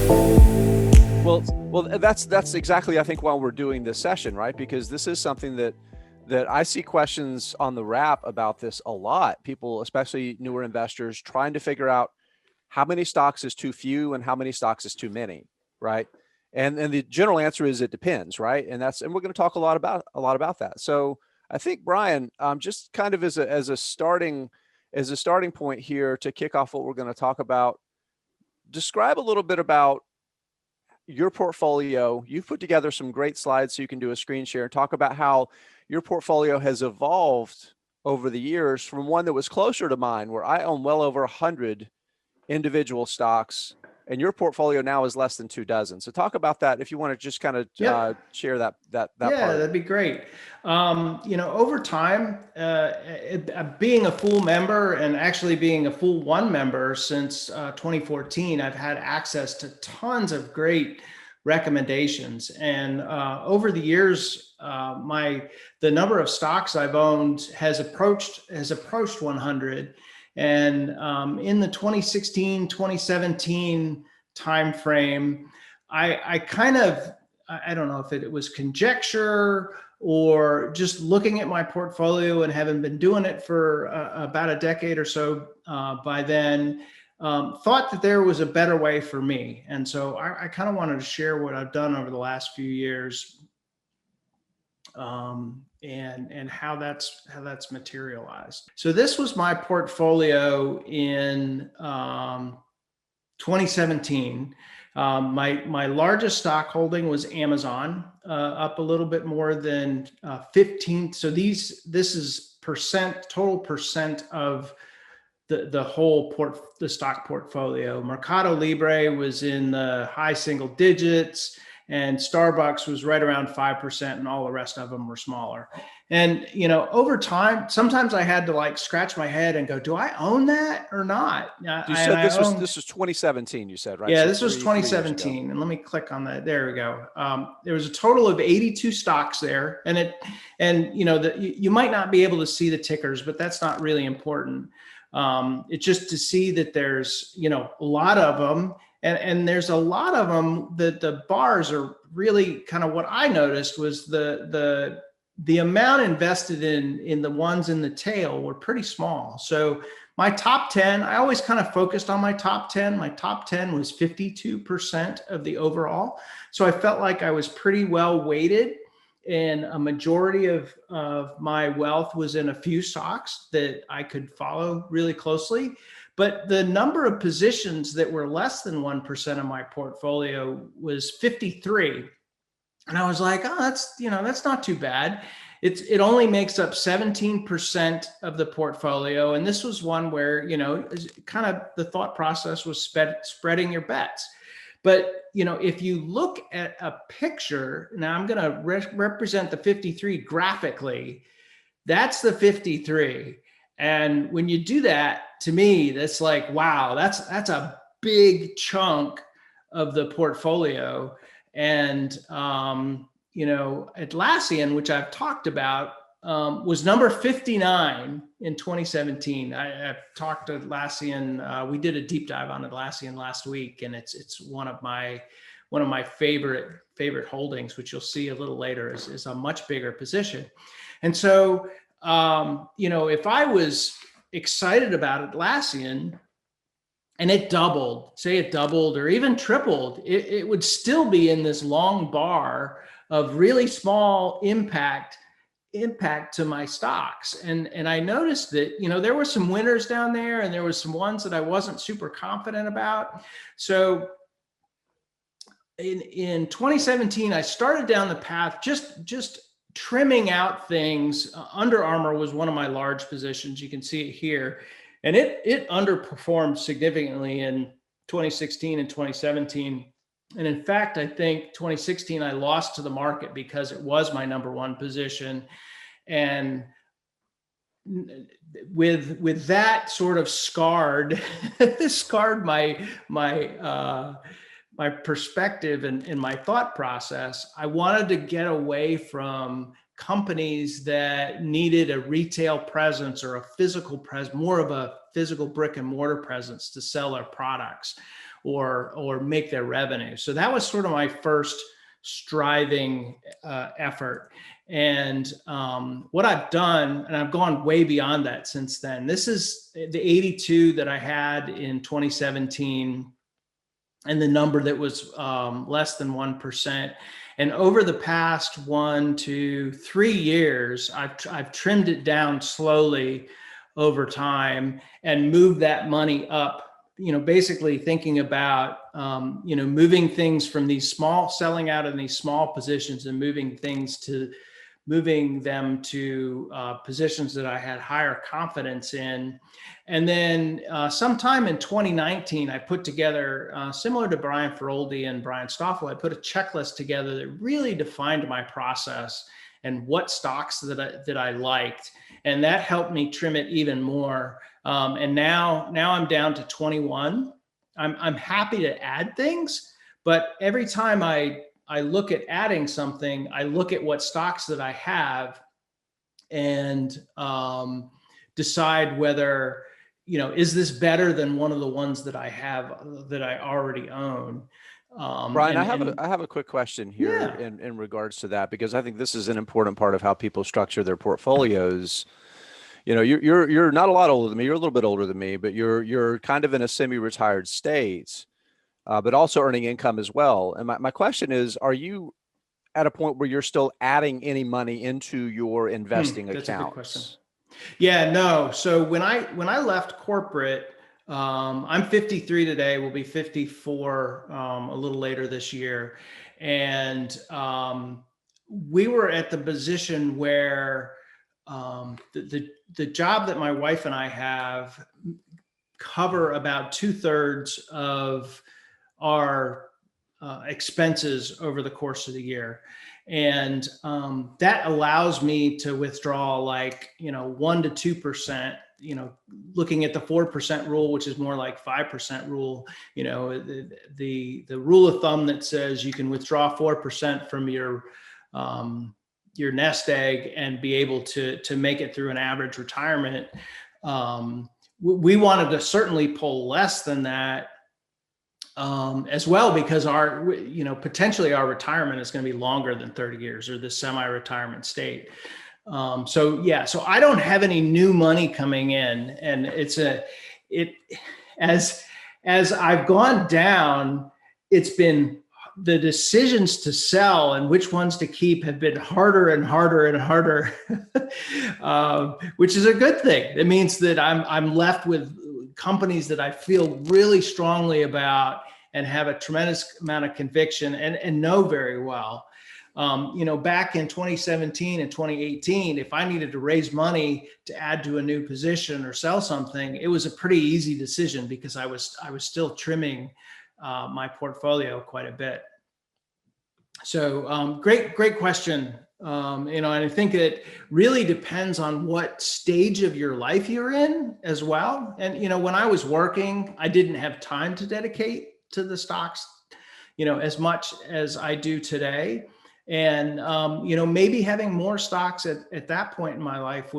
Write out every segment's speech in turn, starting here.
Well, that's exactly I think why we're doing this session, right? Because this is something that I see questions on the wrap about this a lot. People, especially newer investors, trying to figure out how many stocks is too few and how many stocks is too many, right? And the general answer is it depends, right? And we're going to talk a lot about that. So I think Brian, just kind of as a starting point here to kick off what we're going to talk about, describe a little bit about your portfolio. You've put together some great slides so you can do a screen share and talk about how your portfolio has evolved over the years from one that was closer to mine, where I own well over 100 individual stocks, and your portfolio now is less than 2 dozen. So talk about that if you want to just kind of Yep. share that Yeah, part of that'd it. be great. Over time, being a full member and actually being a full one member since 2014, I've had access to tons of great recommendations. And over the years, the number of stocks I've owned has approached 100. And in the 2016, 2017 timeframe, I kind of, I don't know if it was conjecture or just looking at my portfolio and having been doing it for about a decade or so by then, thought that there was a better way for me. And so I kind of wanted to share what I've done over the last few years, and how that's materialized. So this was my portfolio in 2017. My largest stock holding was Amazon, up a little bit more than 15. So this is total percent of the stock portfolio. Mercado Libre was in the high single digits, and Starbucks was right around 5%, and all the rest of them were smaller. And over time, sometimes I had to like scratch my head and go, "Do I own that or not?" You And said I this was owned. this was 2017. You said, right? Yeah, So this was three years ago. 2017, and let me click on that. There we go. There was a total of 82 stocks there, and you might not be able to see the tickers, but that's not really important. It's just to see that there's a lot of them, and there's a lot of them that the bars are really kind of what I noticed was the amount invested in the ones in the tail were pretty small. So my top 10, I always kind of focused on my top 10. My top 10 was 52% of the overall. So I felt like I was pretty well weighted, and a majority of my wealth was in a few stocks that I could follow really closely. But the number of positions that were less than 1% of my portfolio was 53. And I was like, oh, that's not too bad. It only makes up 17% of the portfolio. And this was one where, kind of the thought process was spreading your bets. But, if you look at a picture, now I'm going to represent the 53 graphically, that's the 53. And when you do that, to me, that's like, wow, that's a big chunk of the portfolio. And, Atlassian, which I've talked about, was number 59 in 2017. I've talked to Atlassian. We did a deep dive on Atlassian last week, and it's one of my favorite holdings, which you'll see a little later is a much bigger position. And so, if I was excited about Atlassian, and it doubled, say it doubled or even tripled, it would still be in this long bar of really small impact to my stocks. And I noticed that, there were some winners down there, and there was some ones that I wasn't super confident about. So in 2017, I started down the path, just trimming out things. Under Armour was one of my large positions. You can see it here. And it underperformed significantly in 2016 and 2017. And in fact, I think 2016, I lost to the market because it was my number one position. And with that sort of scarred my perspective and my thought process, I wanted to get away from companies that needed a retail presence or a physical presence, more of a physical brick and mortar presence to sell their products. or make their revenue. So that was sort of my first striving effort. And what I've done, and I've gone way beyond that since then. This is the 82 that I had in 2017, and the number that was less than 1%. And over the past 1 to 3 years, I've trimmed it down slowly over time and moved that money up. Basically thinking about, moving things from these small, selling out in these small positions and moving them to positions that I had higher confidence in. And then sometime in 2019, I put together, similar to Brian Feroldi and Brian Stoffel, I put a checklist together that really defined my process and what stocks that I liked. And that helped me trim it even more. And now I'm down to 21. I'm happy to add things, but every time I look at adding something, I look at what stocks that I have and decide whether, is this better than one of the ones that I have that I already own? Brian, I have a quick question here in regards to that, because I think this is an important part of how people structure their portfolios. You're not a lot older than me. You're a little bit older than me, but you're kind of in a semi-retired state, but also earning income as well. And my question is, are you at a point where you're still adding any money into your investing accounts? That's a good question. Yeah, no. So when I left corporate, I'm 53 today. We'll be 54 a little later this year, and we were at the position where the job that my wife and I have cover about 2/3 of our expenses over the course of the year. And that allows me to withdraw 1 to 2%, looking at the 4% rule, which is more like 5% rule, the rule of thumb that says you can withdraw 4% from your nest egg and be able to make it through an average retirement. We wanted to certainly pull less than that as well, because potentially our retirement is going to be longer than 30 years, or the semi-retirement state. So I don't have any new money coming in, and as I've gone down, it's been the decisions to sell and which ones to keep have been harder and harder and harder, which is a good thing. It means that I'm left with companies that I feel really strongly about and have a tremendous amount of conviction and know very well. Back in 2017 and 2018, if I needed to raise money to add to a new position or sell something, it was a pretty easy decision because I was still trimming my portfolio quite a bit. So great question. And I think it really depends on what stage of your life you're in as well. And, when I was working, I didn't have time to dedicate to the stocks, as much as I do today. And, maybe having more stocks at that point in my life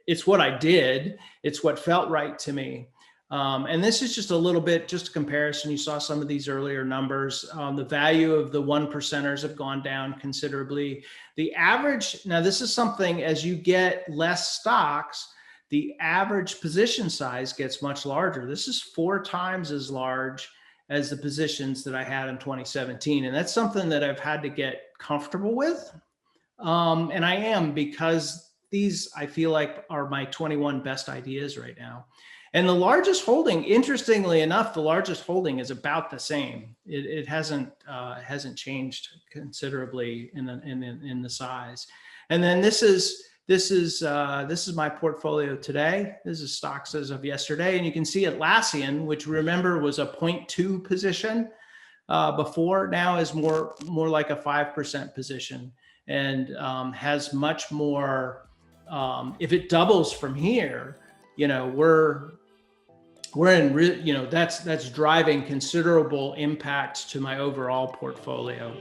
it's what I did. It's what felt right to me. And this is just a comparison. You saw some of these earlier numbers. The value of the 1%ers have gone down considerably. The average, now this is something, as you get less stocks, the average position size gets much larger. This is 4 times as large as the positions that I had in 2017. And that's something that I've had to get comfortable with. And I am, because these, I feel like, are my 21 best ideas right now. And the largest holding, interestingly enough, is about the same. It hasn't changed considerably in the size. And then this is my portfolio today. This is stocks as of yesterday, and you can see Atlassian, which, remember, was a 0.2 position before, now is more like a 5% position, and has much more. If it doubles from here, we're in, that's driving considerable impact to my overall portfolio.